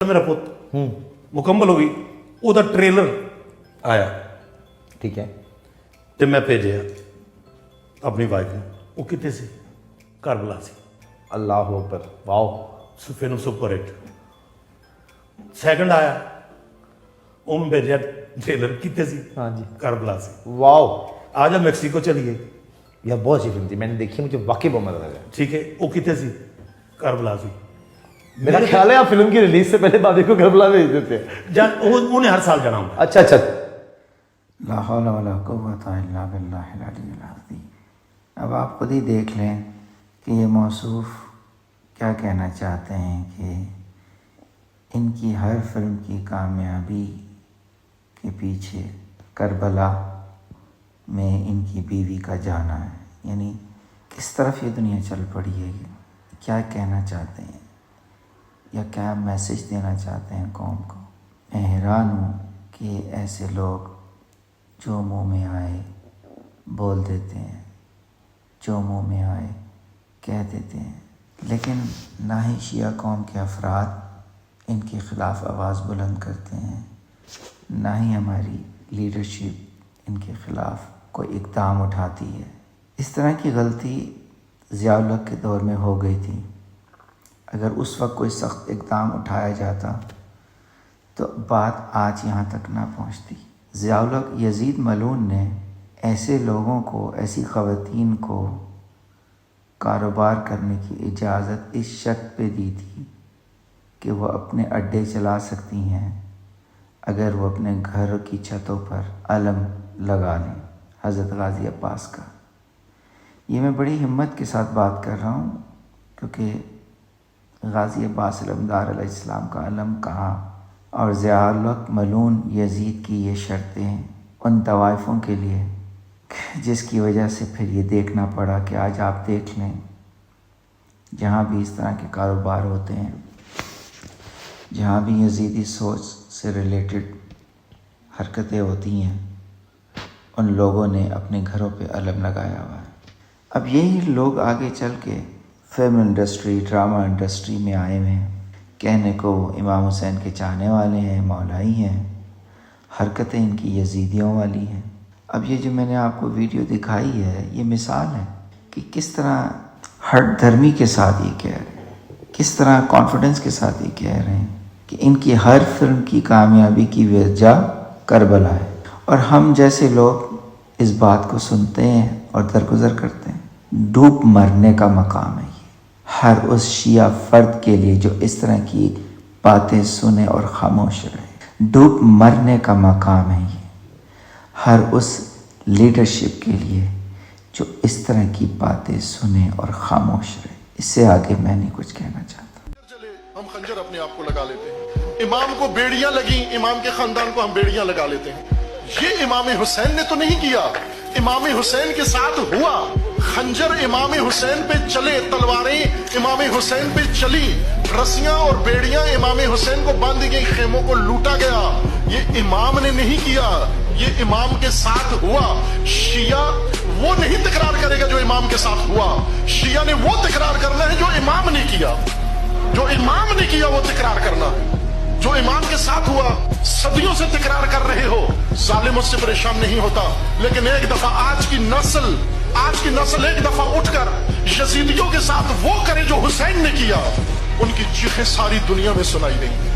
मेरा पुत मुकम्मल हो गई ਉਹਦਾ ट्रेलर आया ठीक है ਤੇ ਮੈਂ ਭੇਜਿਆ ਆਪਣੀ ਵਾਈਫ ਨੂੰ ਉਹ ਕਿੱਥੇ ਸੀ ਘਰ ਬੁਲਾ ਸੀ अल्लाह अकबर wow film super hit second ਆਇਆ ਉਹ ਮੈਂ ਭੇਜਿਆ ट्रेलर कितने सी हाँ जी ਘਰ ਬੁਲਾ ਸੀ वाओ आज हम मैक्सिको चलिए यह बहुत अच्छी फिल्म थी मैंने देखी मुझे वाकई बहुत मजा आया ठीक है वो कितने सी घर बुला सी मेरा ख्याल है आप फिल्म की रिलीज से पहले भाभी को घर बुला भेज देते हैं उन्हें हर साल जाना होगा अच्छा अच्छा ला हौला वला कुव्वता इल्ला बिल्लाहिल अलीय्यिल अज़ीम। अब आप खुद ही देख लें कि ये मौसूफ क्या कहना चाहते हैं कि इनकी हर फिल्म की कामयाबी के पीछे करबला में इनकी बीवी का जाना है, यानी किस तरफ ये दुनिया चल पड़ी है, क्या कहना चाहते हैं या क्या मैसेज देना चाहते हैं कौम को। मैं हैरान हूँ कि ऐसे लोग जो मुंह में आए बोल देते हैं, जो मुंह में आए कह देते हैं, लेकिन ना ही शिया कौम के अफराद इनके ख़िलाफ़ आवाज़ बुलंद करते हैं, ना ही हमारी लीडरशिप इनके ख़िलाफ़ कोई इक़दाम उठाती है। इस तरह की गलती ज़िया-उल हक़ के दौर में हो गई थी। अगर उस वक्त कोई सख्त इक़दाम उठाया जाता तो बात आज यहाँ तक ना पहुँचती। ज़िया-उल हक़ यज़ीद मलून ने ऐसे लोगों को, ऐसी ख़वातीन को कारोबार करने की इजाज़त इस शर्त पे दी थी कि वो अपने अड्डे चला सकती हैं अगर वो अपने घर की छतों पर अलम लगा लें, हज़रत गाज़ी अब्बास का। ये मैं बड़ी हिम्मत के साथ बात कर रहा हूँ क्योंकि गाज़ी अब्बास अलमदार अलैहिस्सलाम का अलम कहाँ और ज़िया-उल हक़ मलून यज़ीद की ये शर्तें उन तवाइफ़ों के लिए जिसकी वजह से फिर ये देखना पड़ा कि आज आप देख लें जहाँ भी इस तरह के कारोबार होते हैं, जहाँ भी यज़ीदी सोच से रिलेटेड हरकतें होती हैं, उन लोगों ने अपने घरों पे अलम लगाया हुआ है। अब यही लोग आगे चल के फिल्म इंडस्ट्री, ड्रामा इंडस्ट्री में आए हुए हैं, कहने को इमाम हुसैन के चाहने वाले हैं, मौलाई हैं, हरकतें इनकी यजीदियों वाली हैं। अब ये जो मैंने आपको वीडियो दिखाई है ये मिसाल है कि किस तरह हर धर्मी के साथ ये कह रहे हैं, किस तरह कॉन्फिडेंस के साथ ये कह रहे हैं कि इनकी हर फिल्म की कामयाबी की वजह करबला है। और हम जैसे लोग इस बात को सुनते हैं और दरगुजर करते हैं। डूब मरने का मकाम है ये हर उस शिया फ़र्द के लिए जो इस तरह की बातें सुने और खामोश रहे। डूब मरने का मकाम है ये हर उस लीडरशिप के लिए जो इस तरह की बातें सुने और खामोश रहे। इससे आगे मैं नहीं कुछ कहना चाहता। चले हम खंजर अपने आप को लगा लेते हैं, इमाम को बेड़ियां लगी, इमाम के खानदान को हम बेड़ियां लगा लेते हैं। ये इमाम हुसैन ने तो नहीं किया, इमाम हुसैन के साथ हुआ। खंजर इमाम हुसैन पे चले, तलवारें इमाम हुसैन पे चली, रस्सियां और बेड़ियां इमाम हुसैन को बांधी गई, खेमों को लूटा गया। ये इमाम ने नहीं किया, ये इमाम के साथ हुआ। शिया वो नहीं तकरार करेगा जो इमाम के साथ हुआ, शिया ने वो तकरार करना है जो इमाम ने किया। जो इमाम ने किया वो तकरार करना है, जो इमाम के साथ हुआ। सदियों से तकरार कर रहे हो, जालिम उससे परेशान नहीं होता, लेकिन एक दफा आज की नस्ल एक दफा उठकर यजीदियों के साथ वो करे जो हुसैन ने किया, उनकी चीखें सारी दुनिया में सुनाई देंगी।